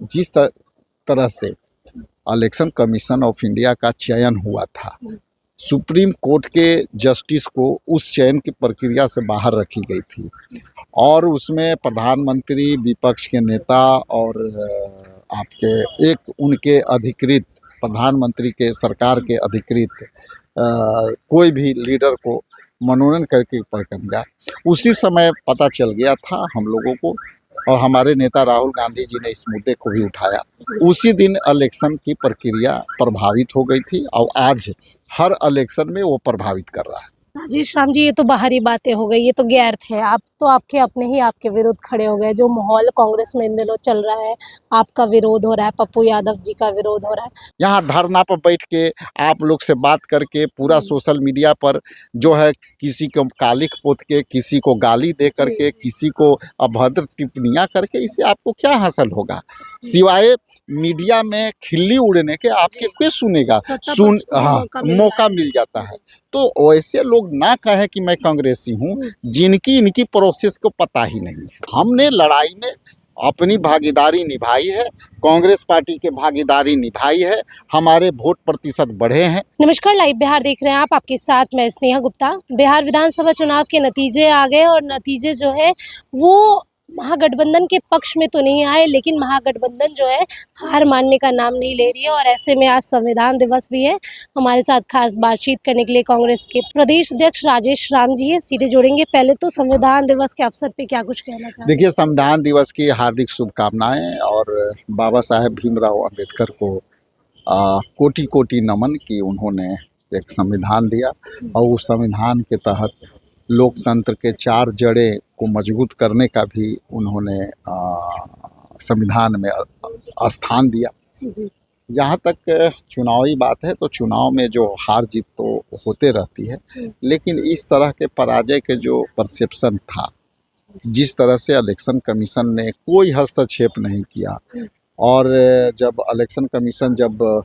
जिस तरह से इलेक्शन कमीशन ऑफ इंडिया का चयन हुआ था, सुप्रीम कोर्ट के जस्टिस को उस चयन की प्रक्रिया से बाहर रखी गई थी और उसमें प्रधानमंत्री, विपक्ष के नेता और आपके एक उनके अधिकृत प्रधानमंत्री के सरकार के अधिकृत कोई भी लीडर को मनोनयन करके प्रक्रिया उसी समय पता चल गया था हम लोगों को, और हमारे नेता राहुल गांधी जी ने इस मुद्दे को भी उठाया। उसी दिन इलेक्शन की प्रक्रिया प्रभावित हो गई थी और आज हर इलेक्शन में वो प्रभावित कर रहा है। राजेश राम जी, ये तो बाहरी बातें हो गई, ये तो गैर थे। आप तो आपके अपने ही आपके विरुद्ध खड़े हो गए। जो माहौल कांग्रेस में इन दिनों चल रहा है, आपका विरोध हो रहा है, पप्पू यादव जी का विरोध हो रहा है। यहाँ धरना पर बैठ के आप लोग से बात करके पूरा सोशल मीडिया पर जो है किसी को कालिख पोत के, किसी को गाली दे करके, किसी को अभद्र टिप्पणियाँ करके, इससे आपको क्या हासिल होगा? सिवाय मीडिया में खिल्ली उड़ने के आपके कोई सुनेगा? मौका मिल जाता है। तो ऐसे लोग ना कहें कि मैं कांग्रेसी हूँ, जिनकी इनकी प्रोसेस को पता ही नहीं है। हमने लड़ाई में अपनी भागीदारी निभाई है, कांग्रेस पार्टी के भागीदारी निभाई है, हमारे वोट प्रतिशत बढ़े हैं। नमस्कार, लाइव बिहार देख रहे हैं आप, आपके साथ मैं स्नेहा गुप्ता। बिहार विधानसभा चुनाव के नतीजे आ गए और नतीजे जो है वो महागठबंधन के पक्ष में तो नहीं आए, लेकिन महागठबंधन जो है हार मानने का नाम नहीं ले रही है। और ऐसे में आज संविधान दिवस भी है। हमारे साथ खास बातचीत करने के लिए कांग्रेस के प्रदेश अध्यक्ष राजेश राम जी है, सीधे जोड़ेंगे। पहले तो संविधान दिवस के अवसर पे क्या कुछ कहना चाहते हैं? देखिए, संविधान दिवस की हार्दिक शुभकामनाएं और बाबा साहेब भीमराव अंबेडकर को कोटि कोटि नमन कि उन्होंने एक संविधान दिया और उस संविधान के तहत लोकतंत्र के 4 जड़ें को मजबूत करने का भी उन्होंने संविधान में स्थान दिया। जहाँ तक चुनावी बात है तो चुनाव में जो हार जीत तो होते रहती है, लेकिन इस तरह के पराजय के जो परसेप्शन था, जिस तरह से इलेक्शन कमीशन ने कोई हस्तक्षेप नहीं किया, और जब इलेक्शन कमीशन जब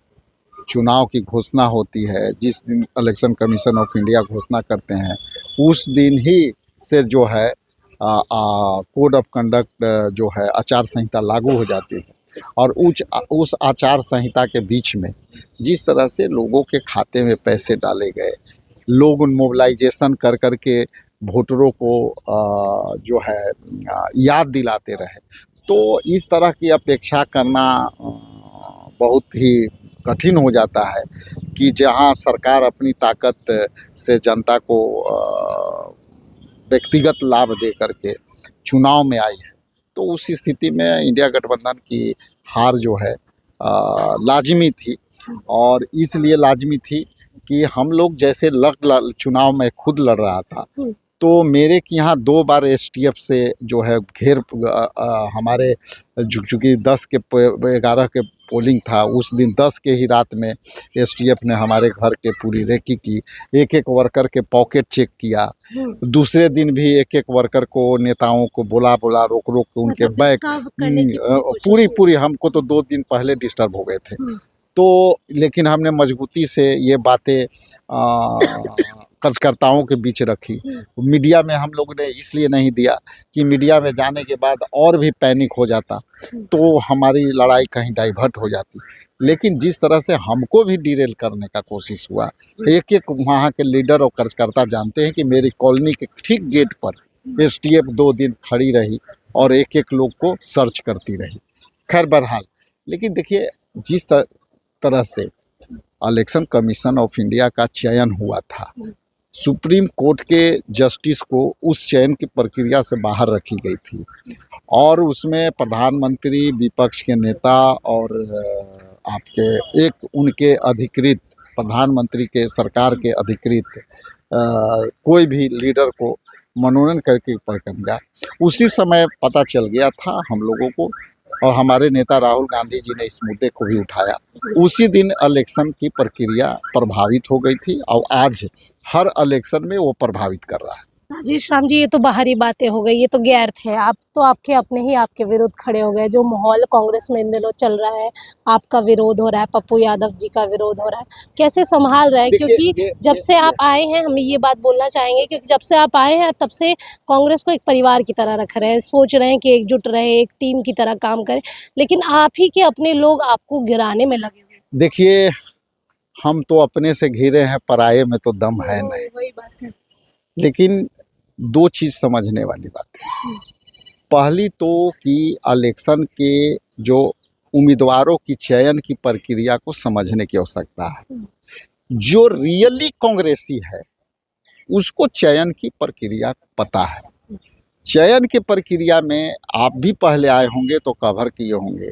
चुनाव की घोषणा होती है, जिस दिन इलेक्शन कमीशन ऑफ इंडिया घोषणा करते हैं, उस दिन ही से जो है कोड ऑफ कंडक्ट जो है आचार संहिता लागू हो जाती है। और उस आचार संहिता के बीच में जिस तरह से लोगों के खाते में पैसे डाले गए, लोग मोबिलाइजेशन कर कर के वोटरों को जो है याद दिलाते रहे, तो इस तरह की अपेक्षा करना बहुत ही कठिन हो जाता है कि जहां सरकार अपनी ताकत से जनता को व्यक्तिगत लाभ दे करके चुनाव में आई है, तो उस स्थिति में इंडिया गठबंधन की हार जो है लाजमी थी। और इसलिए लाजमी थी कि हम लोग जैसे चुनाव में खुद लड़ रहा था, तो मेरे के यहाँ 2 बार एसटीएफ से जो है हमारे चूँकि 10 के 11 के पोलिंग था, उस दिन 10 के ही रात में एसटीएफ ने हमारे घर के पूरी रेकी की, एक वर्कर के पॉकेट चेक किया। दूसरे दिन भी एक वर्कर को, नेताओं को बुला रोक के उनके बैग पूरी हमको तो 2 दिन पहले डिस्टर्ब हो गए थे। तो लेकिन हमने मजबूती से ये बातें कार्यकर्ताओं के बीच रखी। मीडिया में हम लोग ने इसलिए नहीं दिया कि मीडिया में जाने के बाद और भी पैनिक हो जाता, तो हमारी लड़ाई कहीं डाइवर्ट हो जाती। लेकिन जिस तरह से हमको भी डिरेल करने का कोशिश हुआ, एक वहाँ के लीडर और कार्यकर्ता जानते हैं कि मेरी कॉलोनी के ठीक गेट पर एसटीएफ 2 दिन खड़ी रही और एक लोग को सर्च करती रही। खैर बहरहाल, लेकिन देखिए, जिस तरह से इलेक्शन कमीशन ऑफ इंडिया का चयन हुआ था, सुप्रीम कोर्ट के जस्टिस को उस चयन की प्रक्रिया से बाहर रखी गई थी और उसमें प्रधानमंत्री, विपक्ष के नेता और आपके एक उनके अधिकृत प्रधानमंत्री के सरकार के अधिकृत कोई भी लीडर को मनोनयन करके प्रक्रिया उसी समय पता चल गया था हम लोगों को, और हमारे नेता राहुल गांधी जी ने इस मुद्दे को भी उठाया। उसी दिन इलेक्शन की प्रक्रिया प्रभावित हो गई थी और आज हर इलेक्शन में वो प्रभावित कर रहा है। राजेश राम जी, ये तो बाहरी बातें हो गई, ये तो गैर थे। आप तो आपके अपने ही आपके विरुद्ध खड़े हो गए। जो माहौल कांग्रेस में इन दिनों चल रहा है, आपका विरोध हो रहा है, पप्पू यादव जी का विरोध हो रहा है, कैसे संभाल रहे हैं? देखिए क्योंकि जब से आप आए हैं, हम ये बात बोलना चाहेंगे, क्योंकि जब से आप आए हैं तब से कांग्रेस को एक परिवार की तरह रख रहे हैं, सोच रहे हैं कि एकजुट रहे, एक टीम की तरह काम करें, लेकिन आप ही के अपने लोग आपको गिराने में लगे हुए हैं। देखिए, हम तो अपने से घिरे हैं, पराये में तो दम है नहीं। वही बात है। लेकिन दो चीज़ समझने वाली बात है। पहली तो कि इलेक्शन के जो उम्मीदवारों की चयन की प्रक्रिया को समझने की आवश्यकता है। जो रियली कांग्रेसी है उसको चयन की प्रक्रिया पता है। चयन की प्रक्रिया में आप भी पहले आए होंगे तो कवर किए होंगे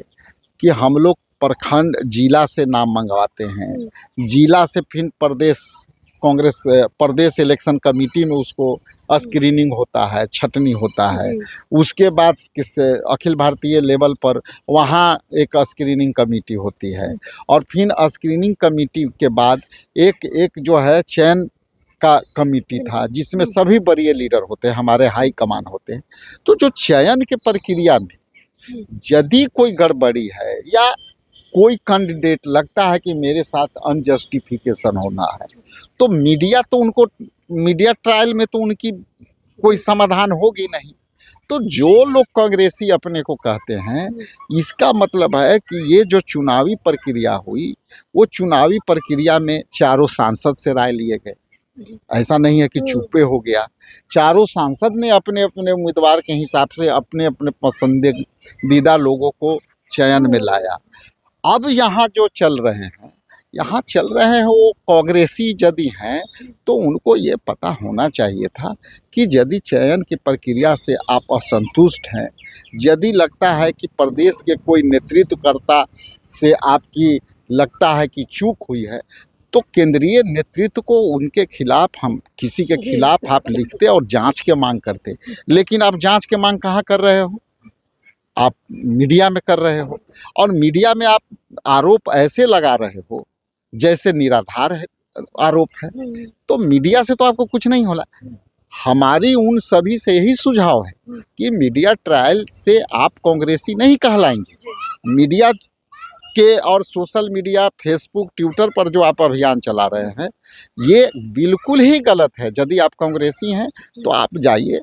कि हम लोग प्रखंड जिला से नाम मंगवाते हैं, जिला से फिर प्रदेश कांग्रेस प्रदेश इलेक्शन कमेटी में उसको स्क्रीनिंग होता है, छटनी होता है। उसके बाद किस अखिल भारतीय लेवल पर वहाँ एक स्क्रीनिंग कमेटी होती है और फिर स्क्रीनिंग कमेटी के बाद एक जो है चयन का कमेटी था जिसमें सभी बड़े लीडर होते हैं, हमारे हाई कमान होते हैं। तो जो चयन के प्रक्रिया में यदि कोई गड़बड़ी है या कोई कैंडिडेट लगता है कि मेरे साथ अनजस्टिफिकेशन होना है तो मीडिया ट्रायल में तो उनकी कोई समाधान होगी नहीं। तो जो लोग कांग्रेसी अपने को कहते हैं, इसका मतलब है कि ये जो चुनावी प्रक्रिया हुई वो चुनावी प्रक्रिया में चारों सांसद से राय लिए गए। ऐसा नहीं है कि चुप्पे हो गया। चारों सांसद ने अपने अपने उम्मीदवार के हिसाब से अपने अपने पसंदीदा लोगों को चयन में लाया। अब यहाँ जो चल रहे हैं वो कांग्रेसी यदि हैं तो उनको ये पता होना चाहिए था कि यदि चयन की प्रक्रिया से आप असंतुष्ट हैं, यदि लगता है कि प्रदेश के कोई नेतृत्वकर्ता से आपकी लगता है कि चूक हुई है तो केंद्रीय नेतृत्व को उनके खिलाफ हम किसी के खिलाफ आप लिखते और जांच के मांग करते। लेकिन आप जांच के मांग कहाँ कर रहे हो? आप मीडिया में कर रहे हो और मीडिया में आप आरोप ऐसे लगा रहे हो जैसे निराधार है आरोप है। तो मीडिया से तो आपको कुछ नहीं होला। हमारी उन सभी से यही सुझाव है कि मीडिया ट्रायल से आप कांग्रेसी नहीं कहलाएंगे। मीडिया के और सोशल मीडिया फेसबुक ट्विटर पर जो आप अभियान चला रहे हैं ये बिल्कुल ही गलत है। यदि आप कांग्रेसी हैं तो आप जाइए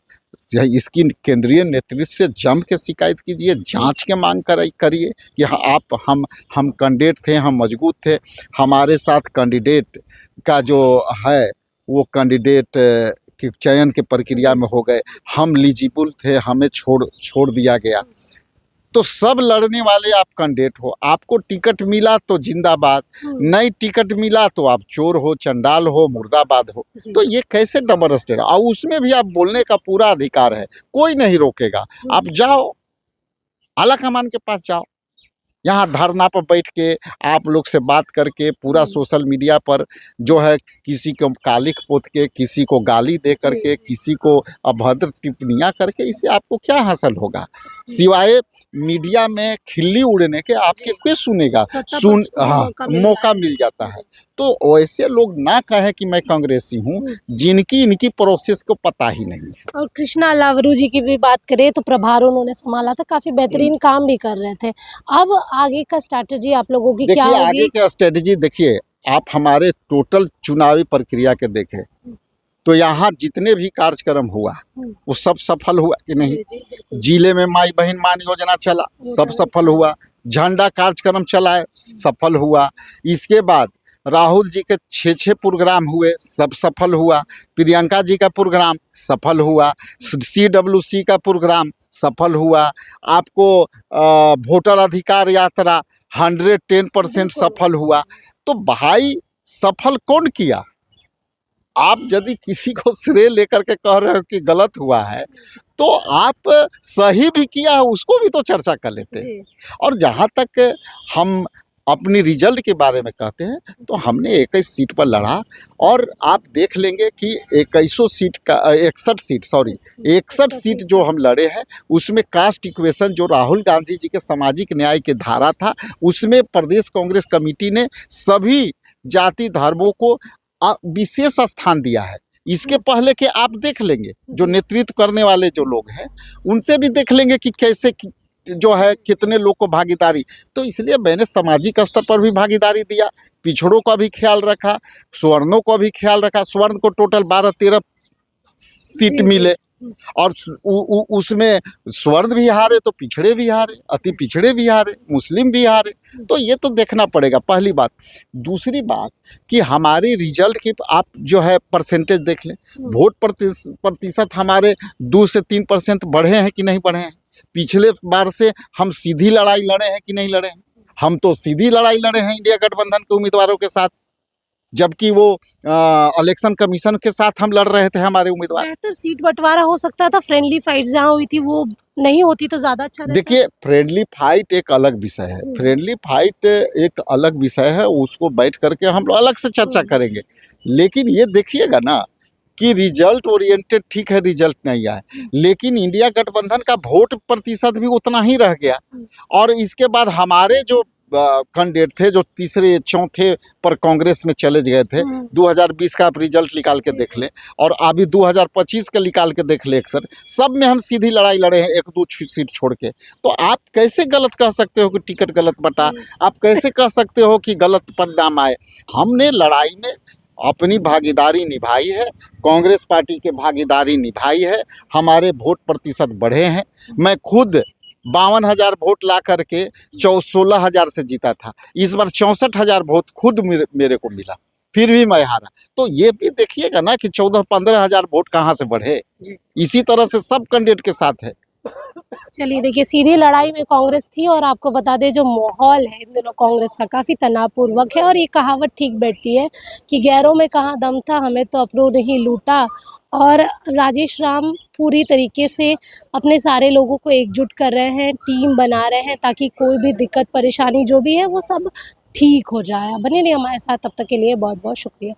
इसकी केंद्रीय नेतृत्व से जम के शिकायत कीजिए, जांच के मांग करिए कि हम कैंडिडेट थे, हम मजबूत थे, हमारे साथ कैंडिडेट का जो है वो कैंडिडेट की चयन के प्रक्रिया में हो गए, हम एलिजिबल थे, हमें छोड़ दिया गया। तो सब लड़ने वाले आप कैंडिडेट हो, आपको टिकट मिला तो जिंदाबाद, नहीं टिकट मिला तो आप चोर हो, चंडाल हो, मुर्दाबाद हो। तो ये कैसे डबल स्टैंडर्ड? और उसमें भी आप बोलने का पूरा अधिकार है, कोई नहीं रोकेगा। आप जाओ आला कमान के पास जाओ, यहाँ धरना पर बैठ के आप लोग से बात करके पूरा सोशल मीडिया पर जो है किसी को कालिख पोत के, किसी को गाली दे करके, किसी को अभद्र टिप्पणियाँ करके, इससे आपको क्या हासिल होगा? सिवाय मीडिया में खिल्ली उड़ने के आपके कोई सुनेगा? मौका मिल जाता है। तो ऐसे लोग ना कहें कि मैं कांग्रेसी हूँ जिनकी इनकी प्रोसेस को पता ही नहीं है। और कृष्णा लावरू जी की भी बात करें तो प्रभार उन्होंने संभाला था, काफी बेहतरीन काम भी कर रहे थे। अब आगे का स्ट्रैटेजी आप लोगों की क्या होगी? आगे का स्ट्रैटेजी देखिए, आप हमारे टोटल चुनावी प्रक्रिया के देखें तो यहाँ जितने भी कार्यक्रम हुआ वो सब सफल हुआ कि नहीं? जिले में माई बहन मान योजना चला, सब सफल हुआ। झंडा कार्यक्रम चलाए, सफल हुआ। इसके बाद राहुल जी के 6 प्रोग्राम हुए, सब सफल हुआ। प्रियंका जी का प्रोग्राम सफल हुआ। CWC का प्रोग्राम सफल हुआ। आपको वोटर अधिकार यात्रा 110% सफल हुआ। तो भाई सफल कौन किया? आप यदि किसी को श्रेय लेकर के कह रहे हो कि गलत हुआ है तो आप सही भी किया है उसको भी तो चर्चा कर लेते हैं। और जहाँ तक हम अपनी रिजल्ट के बारे में कहते हैं तो हमने 21 सीट पर लड़ा और आप देख लेंगे कि 61 सीट जो हम लड़े हैं उसमें कास्ट इक्वेशन जो राहुल गांधी जी के सामाजिक न्याय के धारा था उसमें प्रदेश कांग्रेस कमेटी ने सभी जाति धर्मों को विशेष स्थान दिया है। इसके पहले के आप देख लेंगे, जो नेतृत्व करने वाले जो लोग हैं उनसे भी देख लेंगे कि कैसे जो है कितने लोग को भागीदारी। तो इसलिए मैंने सामाजिक स्तर पर भी भागीदारी दिया, पिछड़ों का भी ख्याल रखा, सवर्णों का भी ख्याल रखा। स्वर्ण को टोटल 12-13 सीट मिले और उसमें स्वर्ण भी हारे तो पिछड़े भी हारे, अति पिछड़े भी हारे, मुस्लिम भी हारे। तो ये तो देखना पड़ेगा, पहली बात। दूसरी बात कि हमारे रिजल्ट की आप जो है परसेंटेज देख लें, वोट प्रतिशत हमारे 2 से 3% बढ़े हैं कि नहीं बढ़े हैं। पिछले बार से हम सीधी लड़ाई लड़े हैं कि नहीं लड़े हैं। हम तो सीधी लड़ाई लड़े हैं इंडिया गठबंधन के उम्मीदवारों के साथ, जबकि वो इलेक्शन कमीशन के साथ हम लड़ रहे थे हमारे उम्मीदवार। बेहतर सीट बंटवारा हो सकता था, फ्रेंडली फाइट जहाँ हुई थी वो नहीं होती तो ज्यादा अच्छा रहता। देखिए, फ्रेंडली फाइट एक अलग विषय है, फ्रेंडली फाइट एक अलग विषय है, उसको बैठ करके हम लोग अलग से चर्चा करेंगे। लेकिन ये देखिएगा ना कि रिजल्ट ओरिएंटेड, ठीक है रिजल्ट नहीं आया, लेकिन इंडिया गठबंधन का वोट प्रतिशत भी उतना ही रह गया। और इसके बाद हमारे जो कैंडिडेट थे जो तीसरे चौथे पर कांग्रेस में चले गए थे, 2020 का आप रिजल्ट निकाल के देख लें और अभी 2025 का निकाल के देख लें, सर सब में हम सीधी लड़ाई लड़े हैं, 1-2 सीट छोड़ के। तो आप कैसे गलत कह सकते हो कि टिकट गलत बटा? आप कैसे कह सकते हो कि गलत परिणाम आए? हमने लड़ाई में अपनी भागीदारी निभाई है, कांग्रेस पार्टी के भागीदारी निभाई है, हमारे वोट प्रतिशत बढ़े हैं। मैं खुद 52,000 वोट ला करके 16,000 से जीता था, इस बार 64,000 वोट खुद मेरे को मिला, फिर भी मैं हारा। तो ये भी देखिएगा ना कि 14-15,000 वोट कहाँ से बढ़े। इसी तरह से सब कैंडिडेट के साथ है। चलिए देखिए, सीधी लड़ाई में कांग्रेस थी और आपको बता दें जो माहौल है इन दिनों कांग्रेस का काफ़ी तनावपूर्वक है। और ये कहावत ठीक बैठती है कि गैरों में कहाँ दम था, हमें तो अपनों ने ही लूटा। और राजेश राम पूरी तरीके से अपने सारे लोगों को एकजुट कर रहे हैं, टीम बना रहे हैं ताकि कोई भी दिक्कत परेशानी जो भी है वो सब ठीक हो जाए। बने रहिए हमारे साथ, तब तक के लिए बहुत बहुत शुक्रिया।